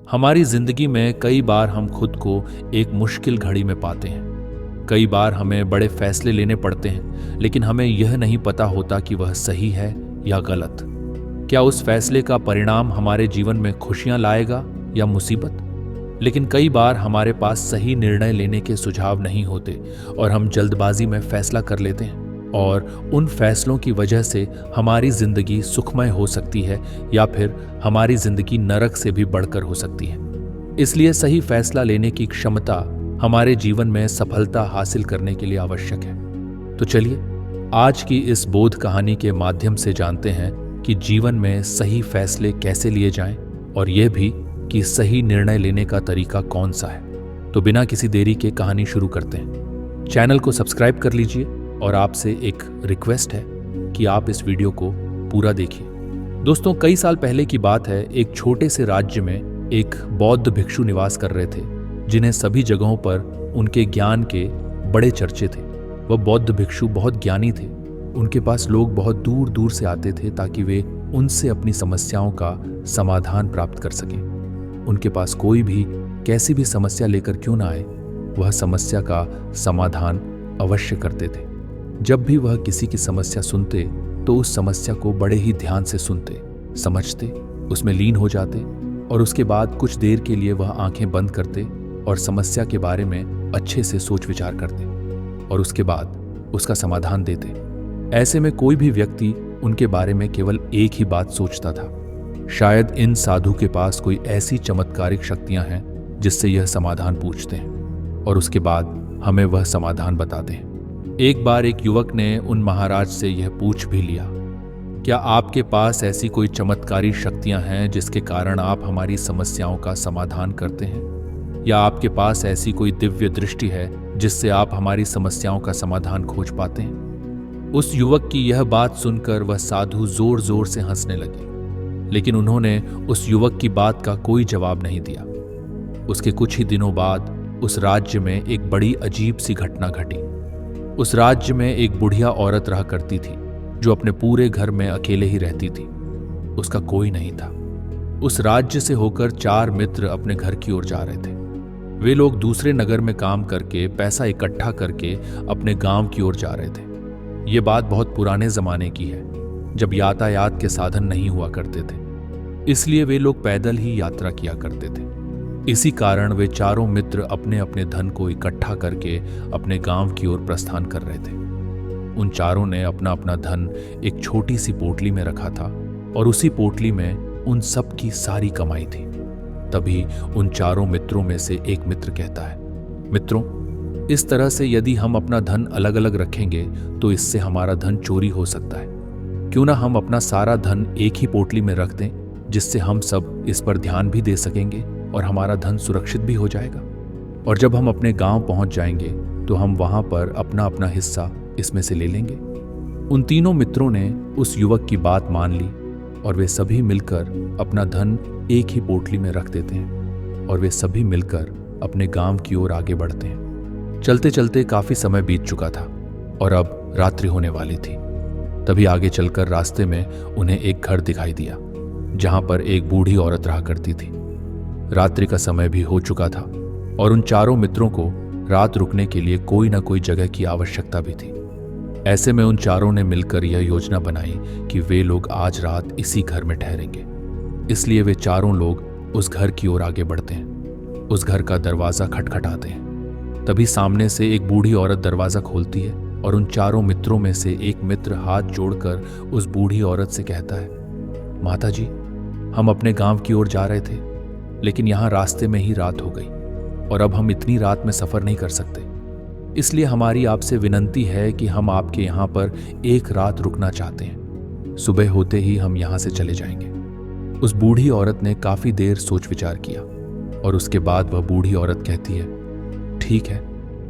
हमारी जिंदगी में कई बार हम खुद को एक मुश्किल घड़ी में पाते हैं। कई बार हमें बड़े फैसले लेने पड़ते हैं, लेकिन हमें यह नहीं पता होता कि वह सही है या गलत। क्या उस फैसले का परिणाम हमारे जीवन में खुशियां लाएगा या मुसीबत? लेकिन कई बार हमारे पास सही निर्णय लेने के सुझाव नहीं होते और हम जल्दबाजी में फैसला कर लेते हैं, और उन फैसलों की वजह से हमारी जिंदगी सुखमय हो सकती है या फिर हमारी जिंदगी नरक से भी बढ़कर हो सकती है। इसलिए सही फैसला लेने की क्षमता हमारे जीवन में सफलता हासिल करने के लिए आवश्यक है। तो चलिए आज की इस बोध कहानी के माध्यम से जानते हैं कि जीवन में सही फैसले कैसे लिए जाएं, और यह भी कि सही निर्णय लेने का तरीका कौन सा है। तो बिना किसी देरी के कहानी शुरू करते हैं। चैनल को सब्सक्राइब कर लीजिए और आपसे एक रिक्वेस्ट है कि आप इस वीडियो को पूरा देखिए। दोस्तों, कई साल पहले की बात है। एक छोटे से राज्य में एक बौद्ध भिक्षु निवास कर रहे थे, जिन्हें सभी जगहों पर उनके ज्ञान के बड़े चर्चे थे। वह बौद्ध भिक्षु बहुत ज्ञानी थे। उनके पास लोग बहुत दूर दूर से आते थे ताकि वे उनसे अपनी समस्याओं का समाधान प्राप्त कर सकें। उनके पास कोई भी कैसी भी समस्या लेकर क्यों ना आए, वह समस्या का समाधान अवश्य करते थे। जब भी वह किसी की समस्या सुनते तो उस समस्या को बड़े ही ध्यान से सुनते, समझते, उसमें लीन हो जाते, और उसके बाद कुछ देर के लिए वह आंखें बंद करते और समस्या के बारे में अच्छे से सोच विचार करते, और उसके बाद उसका समाधान देते। ऐसे में कोई भी व्यक्ति उनके बारे में केवल एक ही बात सोचता था, शायद इन साधु के पास कोई ऐसी चमत्कारिक शक्तियां हैं जिससे यह समाधान पूछते हैं और उसके बाद हमें वह समाधान बताते हैं। एक बार एक युवक ने उन महाराज से यह पूछ भी लिया, क्या आपके पास ऐसी कोई चमत्कारी शक्तियां हैं जिसके कारण आप हमारी समस्याओं का समाधान करते हैं? या आपके पास ऐसी कोई दिव्य दृष्टि है जिससे आप हमारी समस्याओं का समाधान खोज पाते हैं? उस युवक की यह बात सुनकर वह साधु जोर जोर से हंसने लगे, लेकिन उन्होंने उस युवक की बात का कोई जवाब नहीं दिया। उसके कुछ ही दिनों बाद उस राज्य में एक बड़ी अजीब सी घटना घटी। उस राज्य में एक बुढ़िया औरत रहा करती थी, जो अपने पूरे घर में अकेले ही रहती थी। उसका कोई नहीं था। उस राज्य से होकर 4 मित्र अपने घर की ओर जा रहे थे। वे लोग दूसरे नगर में काम करके पैसा इकट्ठा करके अपने गांव की ओर जा रहे थे। ये बात बहुत पुराने जमाने की है, जब यातायात के साधन नहीं हुआ करते थे, इसलिए वे लोग पैदल ही यात्रा किया करते थे। इसी कारण वे चारों मित्र अपने अपने धन को इकट्ठा करके अपने गांव की ओर प्रस्थान कर रहे थे। उन चारों ने अपना अपना धन एक छोटी सी पोटली में रखा था, और उसी पोटली में उन सब की सारी कमाई थी। तभी उन चारों मित्रों में से एक मित्र कहता है, मित्रों, इस तरह से यदि हम अपना धन अलग अलग रखेंगे तो इससे हमारा धन चोरी हो सकता है। क्यों ना हम अपना सारा धन एक ही पोटली में रख दें, जिससे हम सब इस पर ध्यान भी दे सकेंगे और हमारा धन सुरक्षित भी हो जाएगा। और जब हम अपने गांव पहुंच जाएंगे तो हम वहां पर अपना अपना हिस्सा इसमें से ले लेंगे। उन तीनों मित्रों ने उस युवक की बात मान ली, और वे सभी मिलकर अपना धन एक ही पोटली में रख देते हैं, और वे सभी मिलकर अपने गांव की ओर आगे बढ़ते हैं। चलते चलते काफी समय बीत चुका था और अब रात्रि होने वाली थी। तभी आगे चलकर रास्ते में उन्हें एक घर दिखाई दिया, जहां पर एक बूढ़ी औरत रहा करती थी। रात्रि का समय भी हो चुका था और उन चारों मित्रों को रात रुकने के लिए कोई ना कोई जगह की आवश्यकता भी थी। ऐसे में उन चारों ने मिलकर यह योजना बनाई कि वे लोग आज रात इसी घर में ठहरेंगे। इसलिए वे चारों लोग उस घर की ओर आगे बढ़ते हैं। उस घर का दरवाजा खटखटाते हैं। तभी सामने से एक बूढ़ी औरत दरवाजा खोलती है, और उन चारों मित्रों में से एक मित्र हाथ जोड़कर उस बूढ़ी औरत से कहता है, माता जी, हम अपने गांव की ओर जा रहे थे, लेकिन यहाँ रास्ते में ही रात हो गई और अब हम इतनी रात में सफर नहीं कर सकते। इसलिए हमारी आपसे विनंती है कि हम आपके यहाँ पर एक रात रुकना चाहते हैं। सुबह होते ही हम यहाँ से चले जाएंगे। उस बूढ़ी औरत ने काफी देर सोच विचार किया, और उसके बाद वह बूढ़ी औरत कहती है, ठीक है,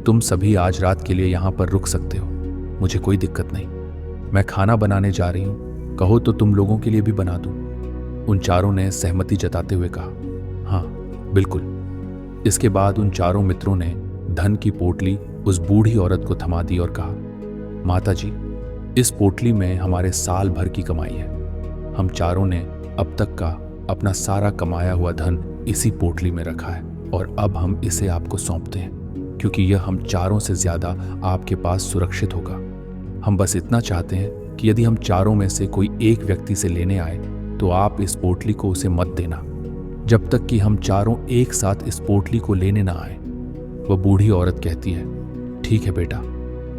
तुम सभी आज रात के लिए यहाँ पर रुक सकते हो, मुझे कोई दिक्कत नहीं। मैं खाना बनाने जा रही हूँ, कहो तो तुम लोगों के लिए भी बना दूँ। उन चारों ने सहमति जताते हुए कहा, हाँ बिल्कुल। इसके बाद उन चारों मित्रों ने धन की पोटली उस बूढ़ी औरत को थमा दी और कहा, माता जी, इस पोटली में हमारे साल भर की कमाई है। हम चारों ने अब तक का अपना सारा कमाया हुआ धन इसी पोटली में रखा है और अब हम इसे आपको सौंपते हैं क्योंकि यह हम चारों से ज्यादा आपके पास सुरक्षित होगा। हम बस इतना चाहते हैं कि यदि हम चारों में से कोई एक व्यक्ति से लेने आए तो आप इस पोटली को उसे मत देना जब तक कि हम चारों एक साथ इस पोटली को लेने ना आए। वह बूढ़ी औरत कहती है, ठीक है बेटा,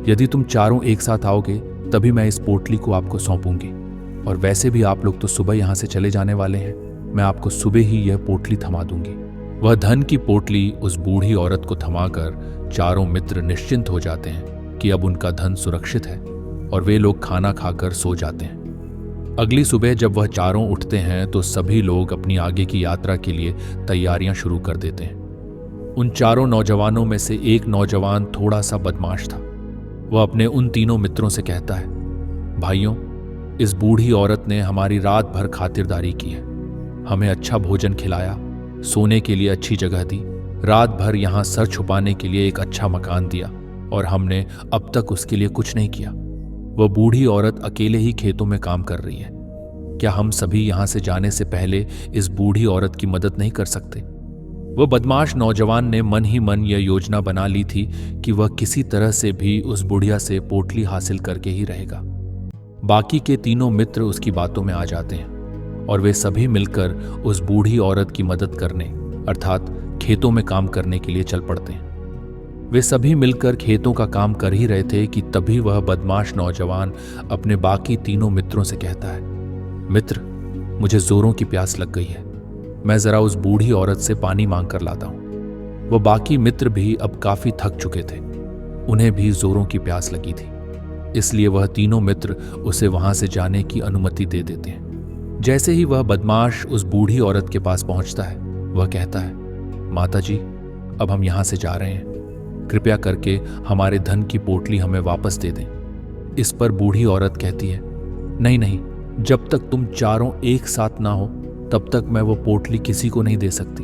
यदि तुम चारों एक साथ आओगे तभी मैं इस पोटली को आपको सौंपूंगी। और वैसे भी आप लोग तो सुबह यहाँ से चले जाने वाले हैं, मैं आपको सुबह ही यह पोटली थमा दूंगी। वह धन की पोटली उस बूढ़ी औरत को थमाकर चारों मित्र निश्चिंत हो जाते हैं कि अब उनका धन सुरक्षित है और वे लोग खाना खाकर सो जाते हैं। अगली सुबह जब वह चारों उठते हैं तो सभी लोग अपनी आगे की यात्रा के लिए तैयारियां शुरू कर देते हैं। उन चारों नौजवानों में से एक नौजवान थोड़ा सा बदमाश था। वह अपने उन तीनों मित्रों से कहता है, भाइयों, इस बूढ़ी औरत ने हमारी रात भर खातिरदारी की है, हमें अच्छा भोजन खिलाया, सोने के लिए अच्छी जगह दी, रात भर यहाँ सर छुपाने के लिए एक अच्छा मकान दिया और हमने अब तक उसके लिए कुछ नहीं किया। वह बूढ़ी औरत अकेले ही खेतों में काम कर रही है। क्या हम सभी यहाँ से जाने से पहले इस बूढ़ी औरत की मदद नहीं कर सकते? वह बदमाश नौजवान ने मन ही मन यह योजना बना ली थी कि वह किसी तरह से भी उस बुढ़िया से पोटली हासिल करके ही रहेगा। बाकी के तीनों मित्र उसकी बातों में आ जाते हैं और वे सभी मिलकर उस बूढ़ी औरत की मदद करने अर्थात खेतों में काम करने के लिए चल पड़ते हैं। वे सभी मिलकर खेतों का काम कर ही रहे थे कि तभी वह बदमाश नौजवान अपने बाकी तीनों मित्रों से कहता है, मित्र, मुझे जोरों की प्यास लग गई है, मैं जरा उस बूढ़ी औरत से पानी मांग कर लाता हूं। वह बाकी मित्र भी अब काफी थक चुके थे, उन्हें भी जोरों की प्यास लगी थी, इसलिए वह तीनों मित्र उसे वहां से जाने की अनुमति दे देते हैं। जैसे ही वह बदमाश उस बूढ़ी औरत के पास पहुंचता है, वह कहता है, माता जी, अब हम यहां से जा रहे हैं, कृपया करके हमारे धन की पोटली हमें वापस दे दें। इस पर बूढ़ी औरत कहती है, नहीं नहीं, जब तक तुम चारों एक साथ ना हो तब तक मैं वो पोटली किसी को नहीं दे सकती।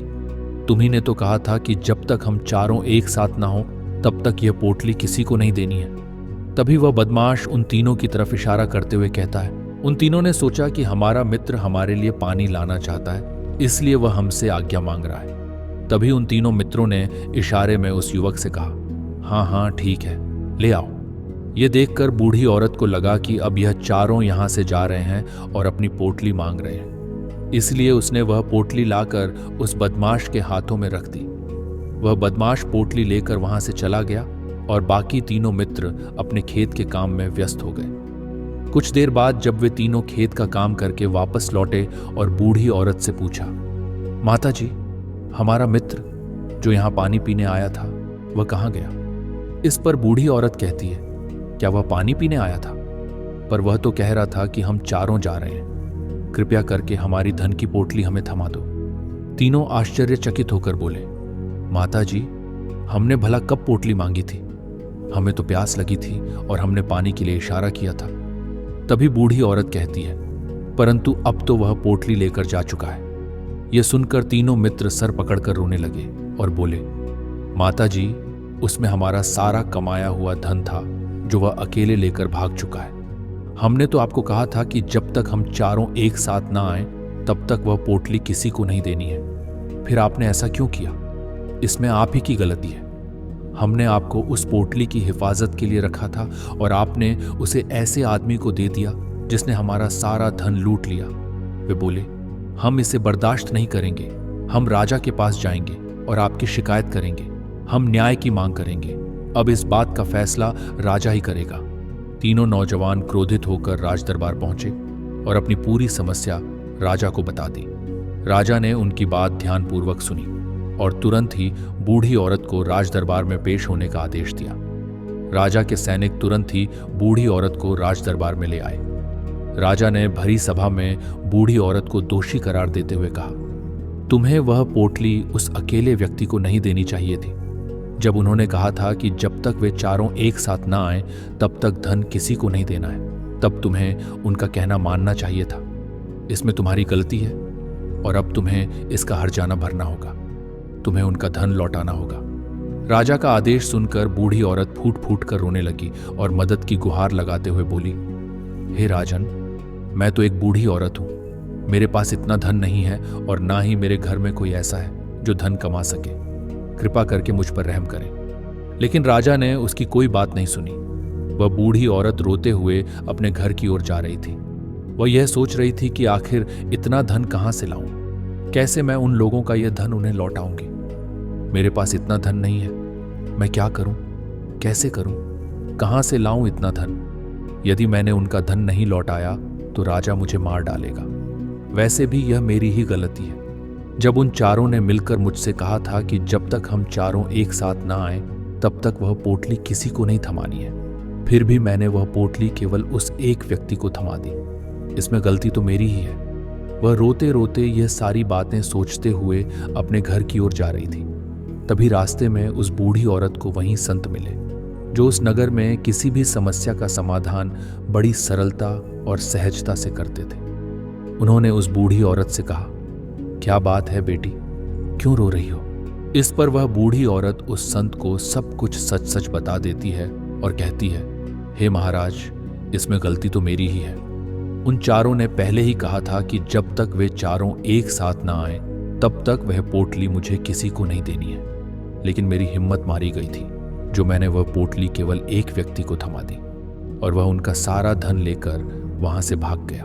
तुम्ही ने तो कहा था कि जब तक हम चारों एक साथ ना हो तब तक यह पोटली किसी को नहीं देनी है। तभी वह बदमाश उन तीनों की तरफ इशारा करते हुए कहता है, उन तीनों ने सोचा कि हमारा मित्र हमारे लिए पानी लाना चाहता है, इसलिए वह हमसे आज्ञा मांग रहा है। तभी उन तीनों मित्रों ने इशारे में उस युवक से कहा, हाँ हाँ ठीक है, ले आओ। ये देखकर बूढ़ी औरत को लगा कि अब यह चारों यहां से जा रहे हैं और अपनी पोटली मांग रहे हैं, इसलिए उसने वह पोटली लाकर उस बदमाश के हाथों में रख दी। वह बदमाश पोटली लेकर वहां से चला गया और बाकी तीनों मित्र अपने खेत के काम में व्यस्त हो गए। कुछ देर बाद जब वे तीनों खेत का काम करके वापस लौटे और बूढ़ी औरत से पूछा, माता जी, हमारा मित्र जो यहाँ पानी पीने आया था वह कहाँ गया? इस पर बूढ़ी औरत कहती है, क्या वह पानी पीने आया था? पर वह तो कह रहा था कि हम चारों जा रहे हैं, कृपया करके हमारी धन की पोटली हमें थमा दो। तीनों आश्चर्यचकित होकर बोले, माता जी, हमने भला कब पोटली मांगी थी? हमें तो प्यास लगी थी और हमने पानी के लिए इशारा किया था। तभी बूढ़ी औरत कहती है, परंतु अब तो वह पोटली लेकर जा चुका है। यह सुनकर तीनों मित्र सर पकड़कर रोने लगे और बोले, माता जी, उसमें हमारा सारा कमाया हुआ धन था जो वह अकेले लेकर भाग चुका है। हमने तो आपको कहा था कि जब तक हम चारों एक साथ ना आए तब तक वह पोटली किसी को नहीं देनी है। फिर आपने ऐसा क्यों किया? इसमें आप ही की गलती है। हमने आपको उस पोटली की हिफाजत के लिए रखा था और आपने उसे ऐसे आदमी को दे दिया जिसने हमारा सारा धन लूट लिया। वे बोले, हम इसे बर्दाश्त नहीं करेंगे, हम राजा के पास जाएंगे और आपकी शिकायत करेंगे, हम न्याय की मांग करेंगे। अब इस बात का फैसला राजा ही करेगा। तीनों नौजवान क्रोधित होकर राजदरबार पहुंचे और अपनी पूरी समस्या राजा को बता दी। राजा ने उनकी बात ध्यानपूर्वक सुनी और तुरंत ही बूढ़ी औरत को राजदरबार में पेश होने का आदेश दिया। राजा के सैनिक तुरंत ही बूढ़ी औरत को राजदरबार में ले आए। राजा ने भरी सभा में बूढ़ी औरत को दोषी करार देते हुए कहा, तुम्हें वह पोटली उस अकेले व्यक्ति को नहीं देनी चाहिए थी। जब उन्होंने कहा था कि जब तक वे चारों एक साथ ना आए तब तक धन किसी को नहीं देना है, तब तुम्हें उनका कहना मानना चाहिए था। इसमें तुम्हारी गलती है और अब तुम्हें इसका हर्जाना भरना होगा, तुम्हें उनका धन लौटाना होगा। राजा का आदेश सुनकर बूढ़ी औरत फूट फूट कर रोने लगी और मदद की गुहार लगाते हुए बोली, हे राजन, मैं तो एक बूढ़ी औरत हूं, मेरे पास इतना धन नहीं है और ना ही मेरे घर में कोई ऐसा है जो धन कमा सके। कृपा करके मुझ पर रहम करें। लेकिन राजा ने उसकी कोई बात नहीं सुनी। वह बूढ़ी औरत रोते हुए अपने घर की ओर जा रही थी। वह यह सोच रही थी कि आखिर इतना धन कहां से लाऊं? कैसे मैं उन लोगों का यह धन उन्हें लौटाऊंगी? मेरे पास इतना धन नहीं है। मैं क्या करूं? कैसे करूं? कहां से लाऊं इतना धन? यदि मैंने उनका धन नहीं लौटाया तो राजा मुझे मार डालेगा। वैसे भी यह मेरी ही गलती है। जब उन चारों ने मिलकर मुझसे कहा था कि जब तक हम चारों एक साथ ना आए तब तक वह पोटली किसी को नहीं थमानी है, फिर भी मैंने वह पोटली केवल उस एक व्यक्ति को थमा दी। इसमें गलती तो मेरी ही है। वह रोते रोते यह सारी बातें सोचते हुए अपने घर की ओर जा रही थी। तभी रास्ते में उस बूढ़ी औरत को वहीं संत मिले, जो उस नगर में किसी भी समस्या का समाधान बड़ी सरलता और सहजता से करते थे। उन्होंने उस बूढ़ी औरत से कहा, क्या बात है बेटी, क्यों रो रही हो? इस पर वह बूढ़ी औरत उस संत को सब कुछ सच सच बता देती है और कहती है, हे महाराज, इसमें गलती तो मेरी ही है। उन चारों ने पहले ही कहा था कि जब तक वे चारों एक साथ ना आए तब तक वह पोटली मुझे किसी को नहीं देनी है। लेकिन मेरी हिम्मत मारी गई थी, जो मैंने वह पोटली केवल एक व्यक्ति को थमा दी और वह उनका सारा धन लेकर वहां से भाग गया।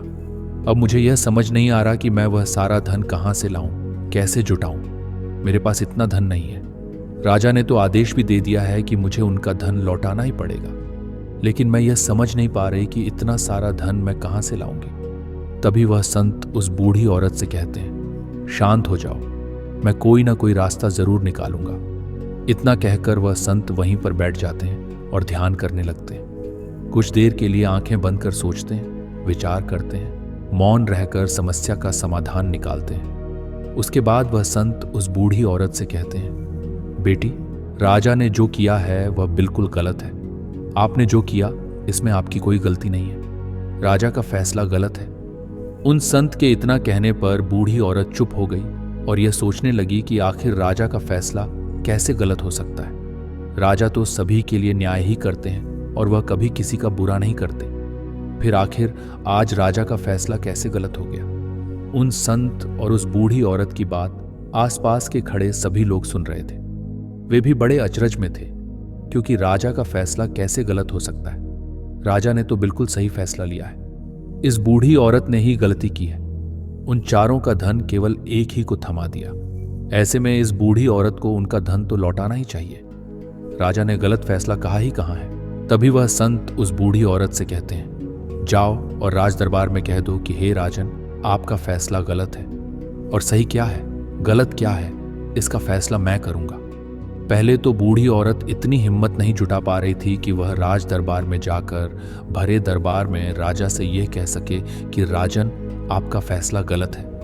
अब मुझे यह समझ नहीं आ रहा कि मैं वह सारा धन कहां से लाऊं, कैसे जुटाऊं। मेरे पास इतना धन नहीं है। राजा ने तो आदेश भी दे दिया है कि मुझे उनका धन लौटाना ही पड़ेगा, लेकिन मैं यह समझ नहीं पा रही कि इतना सारा धन मैं कहां से लाऊंगी। तभी वह संत उस बूढ़ी औरत से कहते हैं, शांत हो जाओ, मैं कोई ना कोई रास्ता जरूर निकालूंगा। इतना कहकर वह संत वहीं पर बैठ जाते हैं और ध्यान करने लगते हैं। कुछ देर के लिए आंखें बंद कर सोचते हैं, विचार करते हैं, मौन रहकर समस्या का समाधान निकालते हैं। उसके बाद वह संत उस बूढ़ी औरत से कहते हैं, बेटी, राजा ने जो किया है वह बिल्कुल गलत है। आपने जो किया इसमें आपकी कोई गलती नहीं है। राजा का फैसला गलत है। उन संत के इतना कहने पर बूढ़ी औरत चुप हो गई और यह सोचने लगी कि आखिर राजा का फैसला कैसे गलत हो सकता है। राजा तो सभी के लिए न्याय ही करते हैं और वह कभी किसी का बुरा नहीं करते। फिर आखिर आज राजा का फैसला कैसे गलत हो गया? उन संत और उस बूढ़ी औरत की बात आसपास के खड़े सभी लोग सुन रहे थे। वे भी बड़े अचरज में थे, क्योंकि राजा का फैसला कैसे गलत हो सकता है? राजा ने तो बिल्कुल सही फैसला लिया है। इस बूढ़ी औरत ने ही गलती की है। उन चारों का धन केवल एक ही को थमा दिया। ऐसे में इस बूढ़ी औरत को उनका धन तो लौटाना ही चाहिए। राजा ने गलत फैसला कहा ही कहाँ है। तभी वह संत उस बूढ़ी औरत से कहते हैं, जाओ और राज दरबार में कह दो कि हे राजन, आपका फैसला गलत है। और सही क्या है, गलत क्या है, इसका फैसला मैं करूंगा। पहले तो बूढ़ी औरत इतनी हिम्मत नहीं जुटा पा रही थी कि वह राज दरबार में जाकर भरे दरबार में राजा से यह कह सके कि राजन, आपका फैसला गलत है।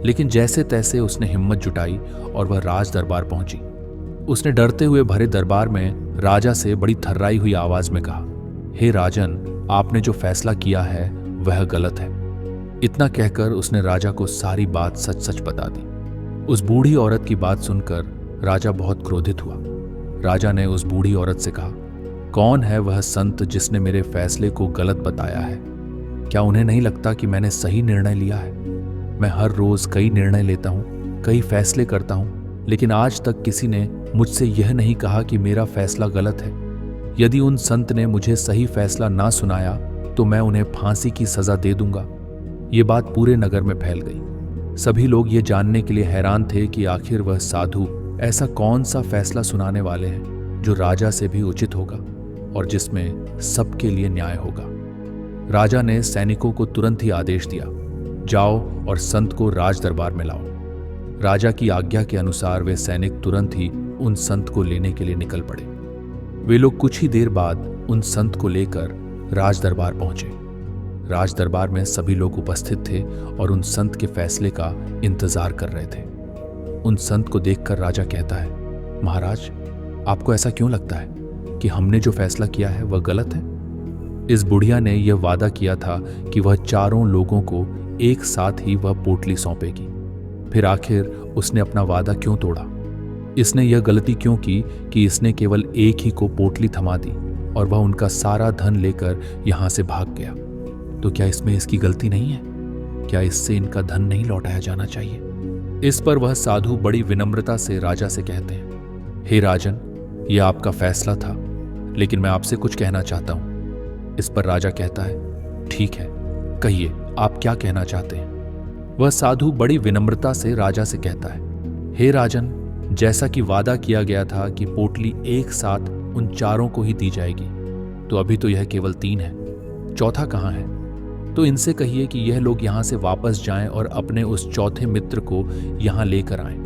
लेकिन जैसे तैसे उसने हिम्मत जुटाई और वह राज दरबार पहुंची। उसने डरते हुए भरे दरबार में राजा से बड़ी थर्राई हुई आवाज में कहा, हे राजन, आपने जो फैसला किया है वह गलत है। इतना कहकर उसने राजा को सारी बात सच सच बता दी। उस बूढ़ी औरत की बात सुनकर राजा बहुत क्रोधित हुआ। राजा ने उस बूढ़ी औरत से कहा, कौन है वह संत जिसने मेरे फैसले को गलत बताया है? क्या उन्हें नहीं लगता कि मैंने सही निर्णय लिया है? मैं हर रोज कई निर्णय लेता हूँ, कई फैसले करता हूँ, लेकिन आज तक किसी ने मुझसे यह नहीं कहा कि मेरा फैसला गलत है। यदि उन संत ने मुझे सही फैसला ना सुनाया तो मैं उन्हें फांसी की सजा दे दूंगा। ये बात पूरे नगर में फैल गई। सभी लोग ये जानने के लिए हैरान थे कि आखिर वह साधु ऐसा कौन सा फैसला सुनाने वाले हैं जो राजा से भी उचित होगा और जिसमें सबके लिए न्याय होगा। राजा ने सैनिकों को तुरंत ही आदेश दिया, जाओ और संत को राज दरबार में लाओ। राजा की आज्ञा के अनुसार वे सैनिक तुरंत ही उन संत को लेने के लिए निकल पड़े। वे लोग कुछ ही देर बाद उन संत को लेकर राज दरबार पहुंचे। राज दरबार में सभी लोग उपस्थित थे और उन संत के फैसले का इंतजार कर रहे थे। उन संत को देखकर राजा कहता है, महाराज, आपको ऐसा क्यों लगता है कि हमने जो फैसला किया है वह गलत है? इस बुढ़िया ने यह वादा किया था कि वह चारों लोगों को एक साथ ही वह पोटली सौंपेगी। फिर आखिर उसने अपना वादा क्यों तोड़ा? इसने यह गलती क्यों की कि इसने केवल एक ही को पोटली थमा दी और वह उनका सारा धन लेकर यहां से भाग गया? तो क्या इसमें इसकी गलती नहीं है? क्या इससे इनका धन नहीं लौटाया जाना चाहिए? इस पर वह साधु बड़ी विनम्रता से राजा से कहते हैं, हे राजन, यह आपका फैसला था, लेकिन मैं आपसे कुछ कहना चाहता हूं। इस पर राजा कहता है, ठीक है, कहिए, आप क्या कहना चाहते हैं। वह साधु बड़ी विनम्रता से राजा से कहता है, हे राजन, जैसा कि वादा किया गया था कि पोटली एक साथ उन चारों को ही दी जाएगी, तो अभी तो यह केवल 3 है, चौथा कहाँ है? तो इनसे कहिए कि यह लोग यहां से वापस जाएं और अपने उस चौथे मित्र को यहां लेकर आएं,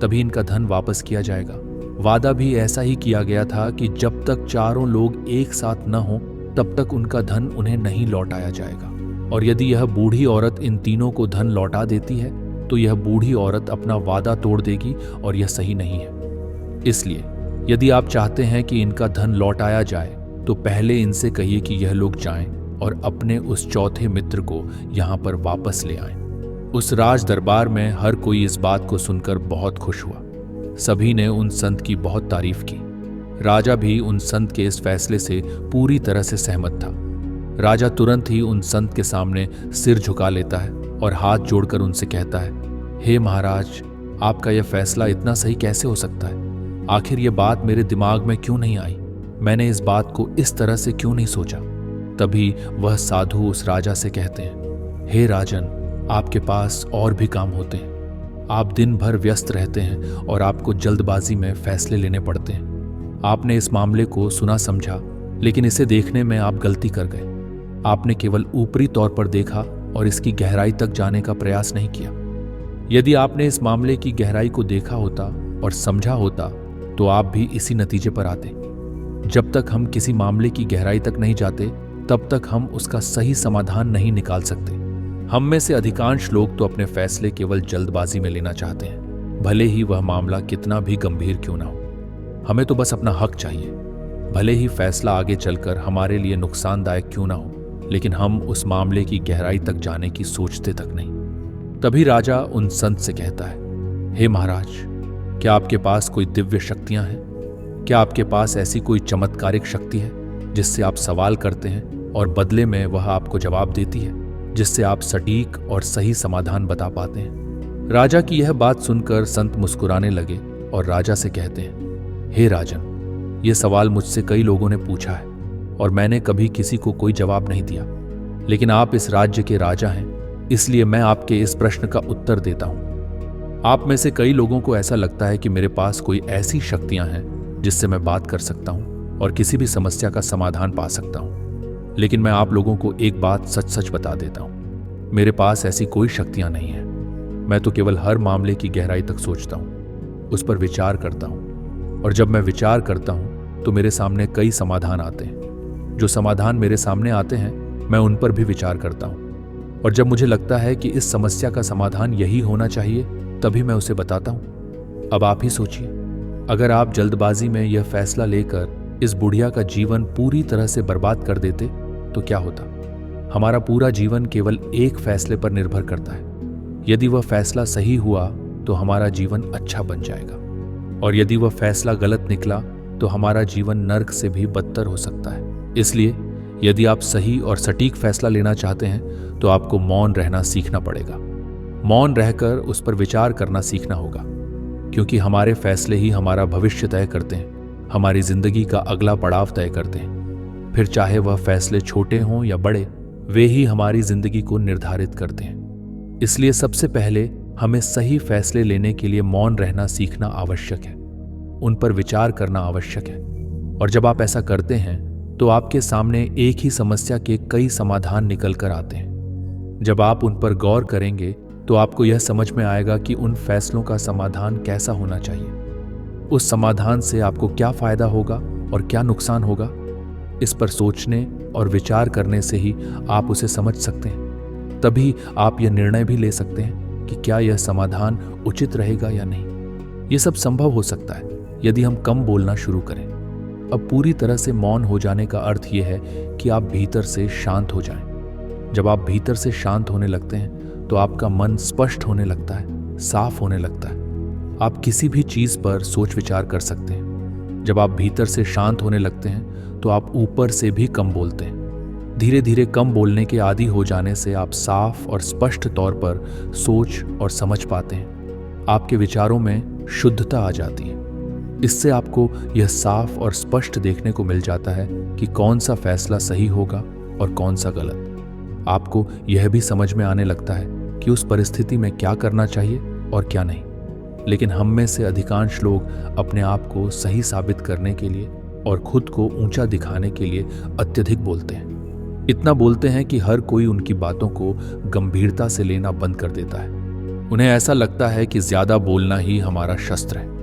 तभी इनका धन वापस किया जाएगा। वादा भी ऐसा ही किया गया था कि जब तक चारों लोग एक साथ न हो तब तक उनका धन उन्हें नहीं लौटाया जाएगा। और यदि यह बूढ़ी औरत इन तीनों को धन लौटा देती है तो यह बूढ़ी औरत अपना वादा तोड़ देगी और यह सही नहीं है। इसलिए यदि आप चाहते हैं कि इनका धन लौटाया जाए तो पहले इनसे कहिए कि यह लोग जाएं और अपने उस चौथे मित्र को यहां पर वापस ले आएं। उस राज दरबार में हर कोई इस बात को सुनकर बहुत खुश हुआ। सभी ने उन संत की बहुत तारीफ की। राजा भी उन संत के इस फैसले से पूरी तरह से सहमत था। राजा तुरंत ही उन संत के सामने सिर झुका लेता है और हाथ जोड़कर उनसे कहता है, हे महाराज, आपका यह फैसला इतना सही कैसे हो सकता है? आखिर यह बात मेरे दिमाग में क्यों नहीं आई? मैंने इस बात को इस तरह से क्यों नहीं सोचा? तभी वह साधु उस राजा से कहते हैं, हे राजन, आपके पास और भी काम होते हैं। आप दिन भर व्यस्त रहते हैं और आपको जल्दबाजी में फैसले लेने पड़ते हैं। आपने इस मामले को सुना समझा, लेकिन इसे देखने में आप गलती कर गए। आपने केवल ऊपरी तौर पर देखा और इसकी गहराई तक जाने का प्रयास नहीं किया। यदि आपने इस मामले की गहराई को देखा होता और समझा होता तो आप भी इसी नतीजे पर आते। जब तक हम किसी मामले की गहराई तक नहीं जाते तब तक हम उसका सही समाधान नहीं निकाल सकते। हम में से अधिकांश लोग तो अपने फैसले केवल जल्दबाजी में लेना चाहते हैं, भले ही वह मामला कितना भी गंभीर क्यों ना हो। हमें तो बस अपना हक चाहिए, भले ही फैसला आगे चलकर हमारे लिए नुकसानदायक क्यों ना हो, लेकिन हम उस मामले की गहराई तक जाने की सोचते तक नहीं। तभी राजा उन संत से कहता है, हे महाराज, क्या आपके पास कोई दिव्य शक्तियां हैं? क्या आपके पास ऐसी कोई चमत्कारिक शक्ति है जिससे आप सवाल करते हैं और बदले में वह आपको जवाब देती है, जिससे आप सटीक और सही समाधान बता पाते हैं? राजा की यह बात सुनकर संत मुस्कुराने लगे और राजा से कहते हैं, हे राजन, यह सवाल मुझसे कई लोगों ने पूछा है और मैंने कभी किसी को कोई जवाब नहीं दिया, लेकिन आप इस राज्य के राजा हैं, इसलिए मैं आपके इस प्रश्न का उत्तर देता हूं। आप में से कई लोगों को ऐसा लगता है कि मेरे पास कोई ऐसी शक्तियां हैं जिससे मैं बात कर सकता हूं और किसी भी समस्या का समाधान पा सकता हूं, लेकिन मैं आप लोगों को एक बात सच सच बता देता हूं, मेरे पास ऐसी कोई शक्तियां नहीं हैं। मैं तो केवल हर मामले की गहराई तक सोचता हूं, उस पर विचार करता हूं, और जब मैं विचार करता हूं तो मेरे सामने कई समाधान आते हैं। जो समाधान मेरे सामने आते हैं मैं उन पर भी विचार करता हूं, और जब मुझे लगता है कि इस समस्या का समाधान यही होना चाहिए तभी मैं उसे बताता हूं। अब आप ही सोचिए, अगर आप जल्दबाजी में यह फैसला लेकर इस बुढ़िया का जीवन पूरी तरह से बर्बाद कर देते तो क्या होता? हमारा पूरा जीवन केवल एक फैसले पर निर्भर करता है। यदि वह फैसला सही हुआ तो हमारा जीवन अच्छा बन जाएगा, और यदि वह फैसला गलत निकला तो हमारा जीवन नर्क से भी बदतर हो सकता है। इसलिए यदि आप सही और सटीक फैसला लेना चाहते हैं तो आपको मौन रहना सीखना पड़ेगा। मौन रहकर उस पर विचार करना सीखना होगा, क्योंकि हमारे फैसले ही हमारा भविष्य तय करते हैं, हमारी जिंदगी का अगला पड़ाव तय करते हैं। फिर चाहे वह फैसले छोटे हों या बड़े, वे ही हमारी जिंदगी को निर्धारित करते हैं। इसलिए सबसे पहले हमें सही फैसले लेने के लिए मौन रहना सीखना आवश्यक है, उन पर विचार करना आवश्यक है। और जब आप ऐसा करते हैं तो आपके सामने एक ही समस्या के कई समाधान निकल कर आते हैं। जब आप उन पर गौर करेंगे तो आपको यह समझ में आएगा कि उन फैसलों का समाधान कैसा होना चाहिए, उस समाधान से आपको क्या फायदा होगा और क्या नुकसान होगा। इस पर सोचने और विचार करने से ही आप उसे समझ सकते हैं। तभी आप यह निर्णय भी ले सकते हैं कि क्या यह समाधान उचित रहेगा या नहीं। यह सब संभव हो सकता है यदि हम कम बोलना शुरू करें। अब पूरी तरह से मौन हो जाने का अर्थ यह है कि आप भीतर से शांत हो जाएं। जब आप भीतर से शांत होने लगते हैं तो आपका मन स्पष्ट होने लगता है, साफ होने लगता है। आप किसी भी चीज पर सोच विचार कर सकते हैं। जब आप भीतर से शांत होने लगते हैं तो आप ऊपर से भी कम बोलते हैं। धीरे धीरे कम बोलने के आदी हो जाने से आप साफ और स्पष्ट तौर पर सोच और समझ पाते हैं। आपके विचारों में शुद्धता आ जाती है। इससे आपको यह साफ और स्पष्ट देखने को मिल जाता है कि कौन सा फैसला सही होगा और कौन सा गलत। आपको यह भी समझ में आने लगता है कि उस परिस्थिति में क्या करना चाहिए और क्या नहीं। लेकिन हम में से अधिकांश लोग अपने आप को सही साबित करने के लिए और खुद को ऊंचा दिखाने के लिए अत्यधिक बोलते हैं। इतना बोलते हैं कि हर कोई उनकी बातों को गंभीरता से लेना बंद कर देता है। उन्हें ऐसा लगता है कि ज्यादा बोलना ही हमारा शस्त्र है।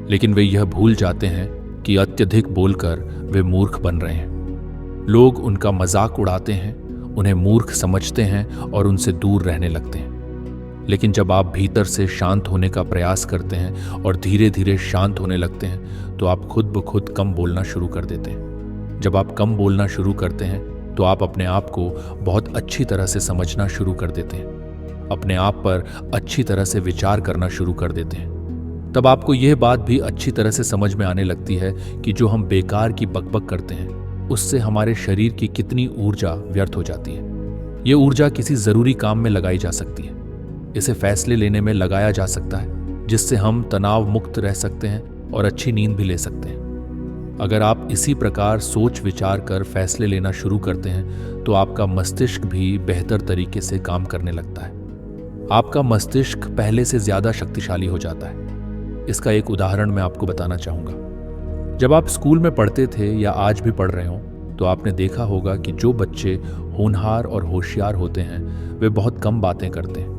लेकिन वे यह भूल जाते हैं कि अत्यधिक बोलकर वे मूर्ख बन रहे हैं। लोग उनका मजाक उड़ाते हैं, उन्हें मूर्ख समझते हैं और उनसे दूर रहने लगते हैं। लेकिन जब आप भीतर से शांत होने का प्रयास करते हैं और धीरे धीरे शांत होने लगते हैं तो आप खुद ब खुद कम बोलना शुरू कर देते हैं। जब आप कम बोलना शुरू करते हैं तो आप अपने आप को बहुत अच्छी तरह से समझना शुरू कर देते हैं, अपने आप पर अच्छी तरह से विचार करना शुरू कर देते हैं। तब आपको यह बात भी अच्छी तरह से समझ में आने लगती है कि जो हम बेकार की बकबक करते हैं उससे हमारे शरीर की कितनी ऊर्जा व्यर्थ हो जाती है। ये ऊर्जा किसी जरूरी काम में लगाई जा सकती है। इसे फैसले लेने में लगाया जा सकता है जिससे हम तनाव मुक्त रह सकते हैं और अच्छी नींद भी ले सकते हैं। अगर आप इसी प्रकार सोच विचार कर फैसले लेना शुरू करते हैं तो आपका मस्तिष्क भी बेहतर तरीके से काम करने लगता है। आपका मस्तिष्क पहले से ज्यादा शक्तिशाली हो जाता है। इसका एक उदाहरण मैं आपको बताना चाहूंगा। जब आप स्कूल में पढ़ते थे या आज भी पढ़ रहे हो तो आपने देखा होगा कि जो बच्चे होनहार और होशियार होते हैं वे बहुत कम बातें करते हैं।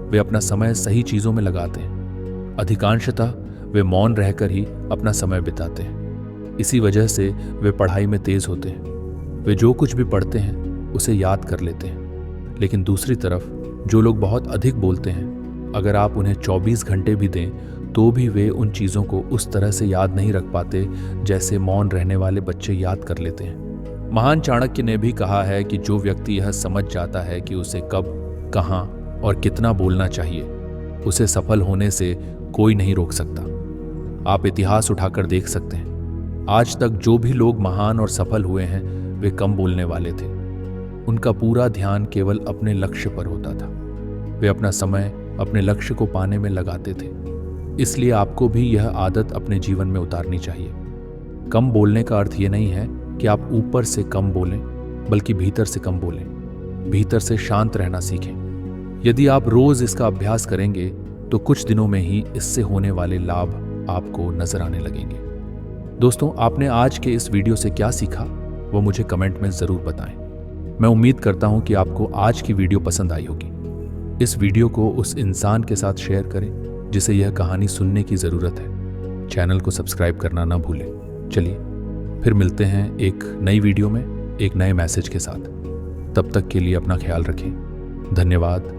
वे अपना समय सही चीजों में लगाते हैं। अधिकांशतः वे मौन रहकर ही अपना समय बिताते हैं। इसी वजह से वे पढ़ाई में तेज होते हैं। वे जो कुछ भी पढ़ते हैं उसे याद कर लेते हैं। लेकिन दूसरी तरफ जो लोग बहुत अधिक बोलते हैं, अगर आप उन्हें 24 घंटे भी दें तो भी वे उन चीज़ों को उस तरह से याद नहीं रख पाते जैसे मौन रहने वाले बच्चे याद कर लेते हैं। महान चाणक्य ने भी कहा है कि जो व्यक्ति यह समझ जाता है कि उसे कब, कहाँ और कितना बोलना चाहिए, उसे सफल होने से कोई नहीं रोक सकता। आप इतिहास उठाकर देख सकते हैं, आज तक जो भी लोग महान और सफल हुए हैं वे कम बोलने वाले थे। उनका पूरा ध्यान केवल अपने लक्ष्य पर होता था। वे अपना समय अपने लक्ष्य को पाने में लगाते थे। इसलिए आपको भी यह आदत अपने जीवन में उतारनी चाहिए। कम बोलने का अर्थ ये नहीं है कि आप ऊपर से कम बोलें, बल्कि भीतर से कम बोलें। भीतर से शांत रहना सीखें। यदि आप रोज इसका अभ्यास करेंगे तो कुछ दिनों में ही इससे होने वाले लाभ आपको नजर आने लगेंगे। दोस्तों, आपने आज के इस वीडियो से क्या सीखा वो मुझे कमेंट में जरूर बताएं। मैं उम्मीद करता हूं कि आपको आज की वीडियो पसंद आई होगी। इस वीडियो को उस इंसान के साथ शेयर करें जिसे यह कहानी सुनने की जरूरत है। चैनल को सब्सक्राइब करना ना भूलें। चलिए फिर मिलते हैं एक नई वीडियो में एक नए मैसेज के साथ। तब तक के लिए अपना ख्याल रखें। धन्यवाद।